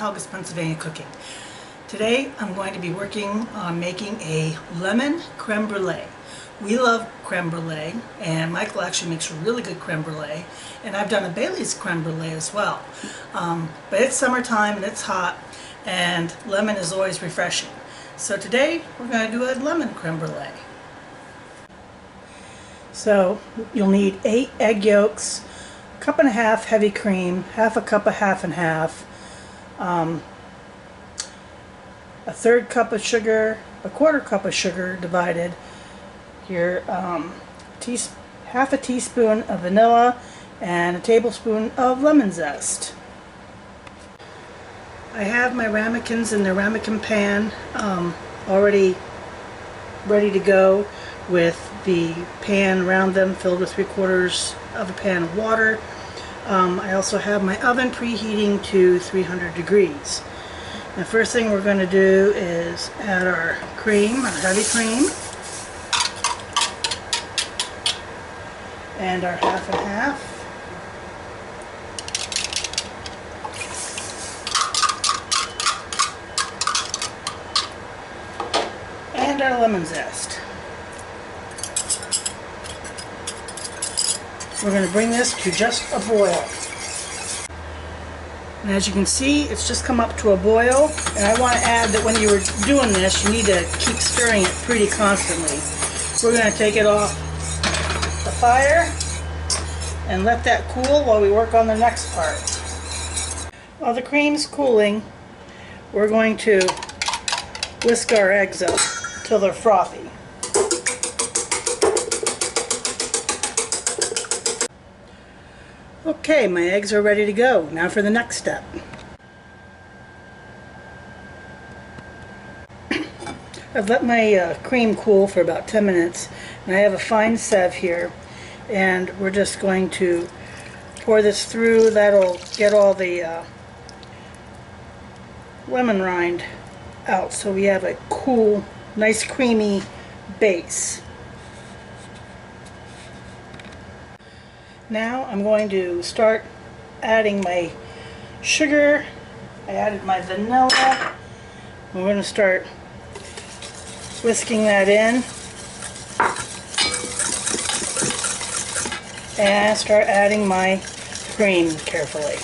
Helga's Pennsylvania Cooking. Today I'm going to be working on making a lemon creme brulee. We love creme brulee, and Michael actually makes really good creme brulee, and I've done a Bailey's creme brulee as well. But it's summertime and it's hot, and lemon is always refreshing. So today we're going to do a lemon creme brulee. So you'll need 8 egg yolks, a cup and a half heavy cream, half a cup of half and half, a third cup of sugar, a quarter cup of sugar divided, your half a teaspoon of vanilla, and a tablespoon of lemon zest. I have my ramekins in the ramekin pan already ready to go, with the pan around them filled with 3/4 of a pan of water. I also have my oven preheating to 300 degrees. The first thing we're going to do is add our cream, our heavy cream, and our half and half. And our lemon zest. We're going to bring this to just a boil. And as you can see, it's just come up to a boil. And I want to add that when you're doing this, you need to keep stirring it pretty constantly. We're going to take it off the fire and let that cool while we work on the next part. While the cream's cooling, we're going to whisk our eggs up till they're frothy. Okay, my eggs are ready to go. Now for the next step. I've let my cream cool for about 10 minutes, and I have a fine sieve here, and we're just going to pour this through. That'll get all the lemon rind out, so we have a cool, nice creamy base. Now I'm going to start adding my sugar. I added my vanilla. We're going to start whisking that in and start adding my cream carefully.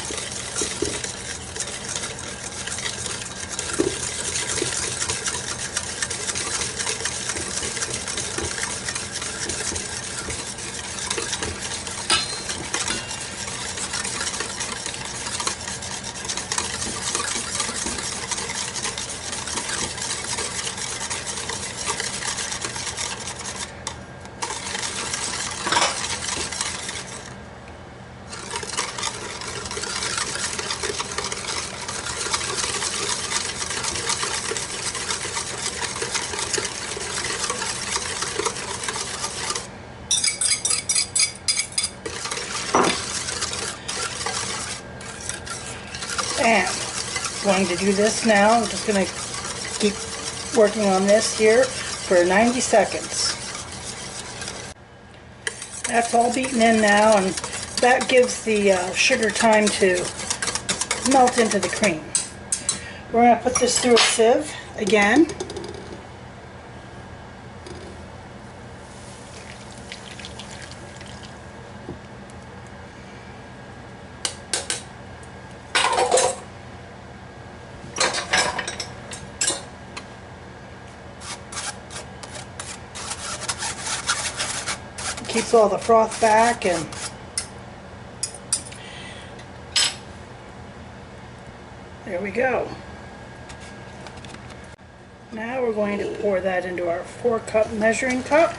And I'm going to do this now. I'm just going to keep working on this here for 90 seconds. That's all beaten in now, and that gives the sugar time to melt into the cream. We're going to put this through a sieve again. Keeps all the froth back, and there we go. Now we're going to pour that into our 4-cup measuring cup.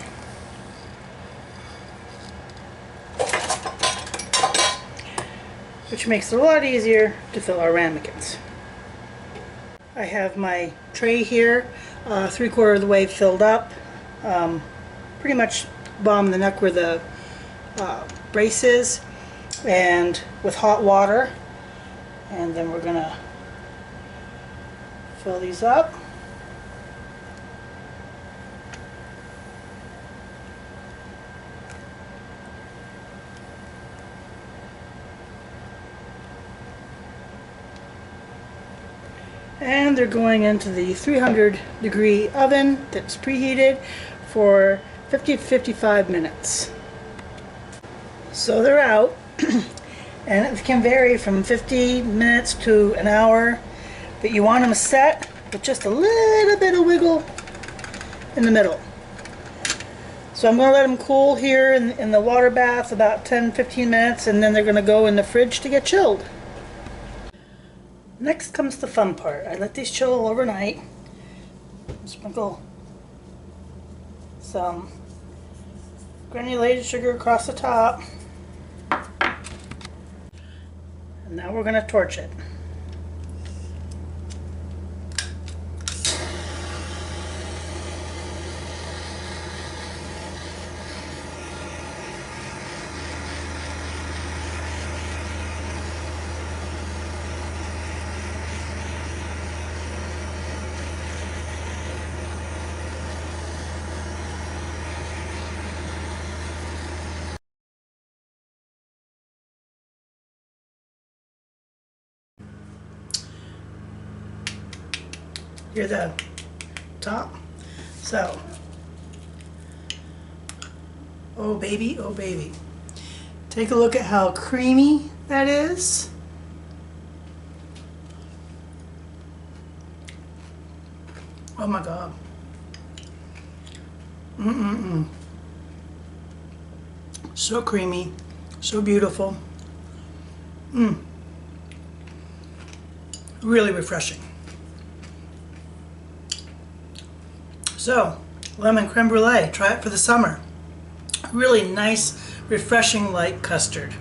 Which makes it a lot easier to fill our ramekins. I have my tray here, 3/4 of the way filled up. Pretty much bottom the neck where the brace is, and with hot water, and then we're gonna fill these up. And they're going into the 300-degree oven that's preheated for 50 to 55 minutes. So they're out, and it can vary from 50 minutes to an hour, but you want them set with just a little bit of wiggle in the middle. So I'm going to let them cool here in the water bath about 10-15 minutes, and then they're going to go in the fridge to get chilled. Next comes the fun part. I let these chill overnight. Sprinkle some granulated sugar across the top. And now we're going to torch it. Hear the top? So, oh baby, oh baby. Take a look at how creamy that is. Oh my God. So creamy, so beautiful. Really refreshing. So, lemon creme brulee, try it for the summer. Really nice, refreshing light custard.